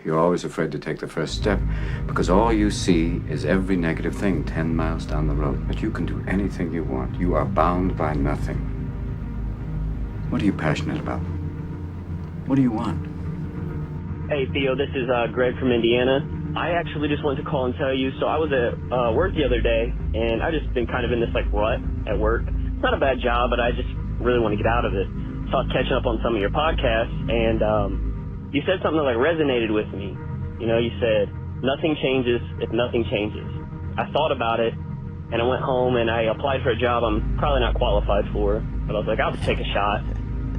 You're always afraid to take the first step because all you see is every negative thing 10 miles down the road. But you can do anything you want. You are bound by nothing. What are you passionate about? What do you want? Hey, Theo, this is Greg from Indiana. I actually just wanted to call and tell you, so I was at work the other day, and I've just been kind of in this, rut at work. It's not a bad job, but I just really want to get out of it. So I was catching up on some of your podcasts, and you said something that resonated with me. You said, nothing changes if nothing changes. I thought about it, and I went home and I applied for a job I'm probably not qualified for, but I was like, I'll just take a shot.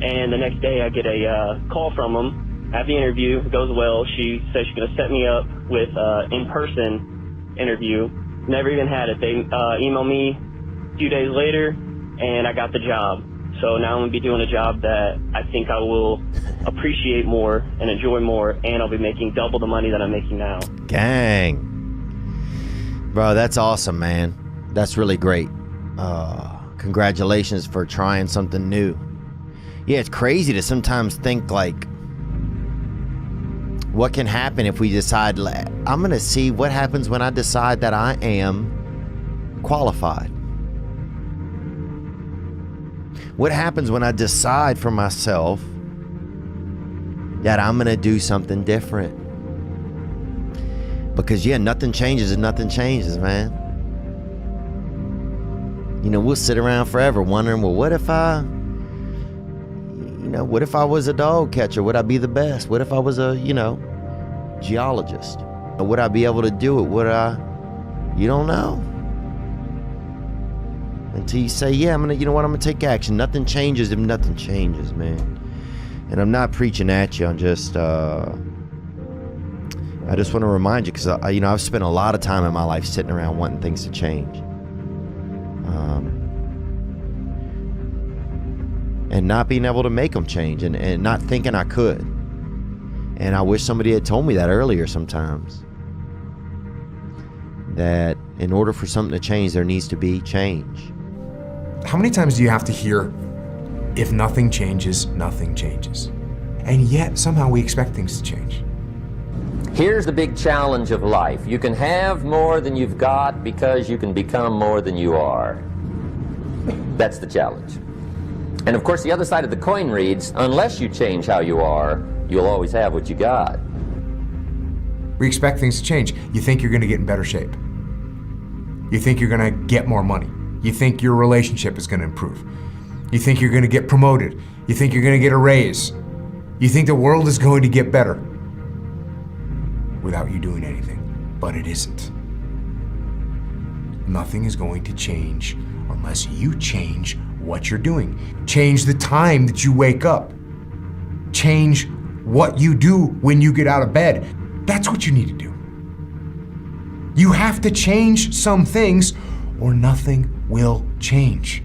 And the next day I get a call from them. I have the interview, it goes well. She says she's going to set me up with an in-person interview. Never even had it. They emailed me a few days later, and I got the job. So now I'm going to be doing a job that I think I will appreciate more and enjoy more, and I'll be making double the money that I'm making now. Gang. Bro, that's awesome, man. That's really great. Congratulations for trying something new. Yeah, it's crazy to sometimes think what can happen if we decide, I'm going to see what happens when I decide that I am qualified. What happens when I decide for myself that I'm going to do something different? Because, nothing changes if nothing changes, man. We'll sit around forever wondering, well, what if I was a dog catcher? Would I be the best? What if I was a, geologist? Would I be able to do it? You don't know. Until you say, I'm gonna take action. Nothing changes if nothing changes, man. And I'm not preaching at you. I'm just, I just want to remind you, because I've spent a lot of time in my life sitting around wanting things to change, and not being able to make them change, and not thinking I could. And I wish somebody had told me that earlier sometimes. That in order for something to change, there needs to be change. How many times do you have to hear, if nothing changes, nothing changes? And yet, somehow we expect things to change. Here's the big challenge of life. You can have more than you've got because you can become more than you are. That's the challenge. And of course, the other side of the coin reads, unless you change how you are, you'll always have what you got. We expect things to change. You think you're going to get in better shape. You think you're going to get more money. You think your relationship is going to improve. You think you're going to get promoted. You think you're going to get a raise. You think the world is going to get better without you doing anything. But it isn't. Nothing is going to change unless you change what you're doing. Change the time that you wake up. Change what you do when you get out of bed. That's what you need to do. You have to change some things or nothing will change.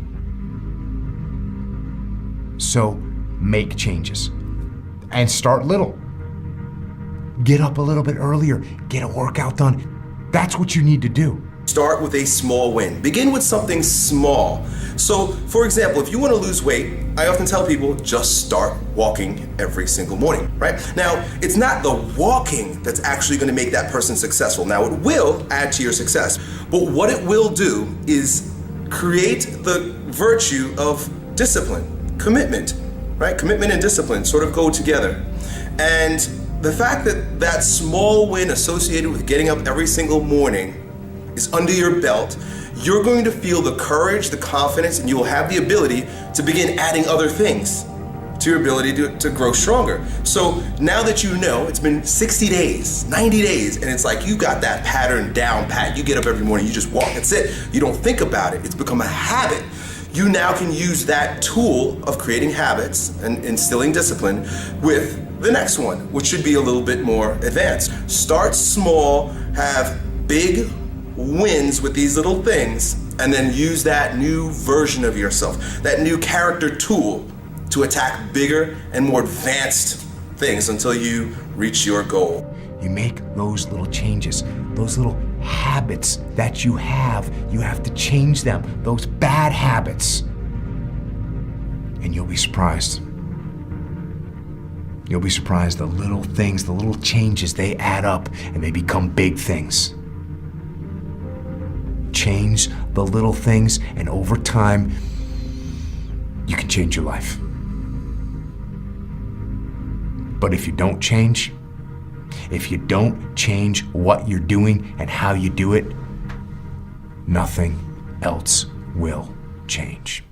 So make changes and start little. Get up a little bit earlier, get a workout done. That's what you need to do. Start with a small win. Begin with something small. So, for example, if you want to lose weight, I often tell people just start walking every single morning, right? Now, it's not the walking that's actually going to make that person successful. Now, it will add to your success, but what it will do is create the virtue of discipline, commitment, right? Commitment and discipline sort of go together. And the fact that that small win associated with getting up every single morning is under your belt, you're going to feel the courage, the confidence, and you will have the ability to begin adding other things to your ability to grow stronger. So now that you know, it's been 60 days, 90 days, and it's like you got that pattern down pat. You get up every morning, you just walk, that's it. You don't think about it, it's become a habit. You now can use that tool of creating habits and instilling discipline with the next one, which should be a little bit more advanced. Start small, have big wins with these little things, and then use that new version of yourself, that new character tool to attack bigger and more advanced things until you reach your goal. You make those little changes, those little habits that you have to change them, those bad habits, and you'll be surprised. You'll be surprised, the little things, the little changes, they add up and they become big things. Change the little things, and over time, you can change your life. But if you don't change what you're doing and how you do it, nothing else will change.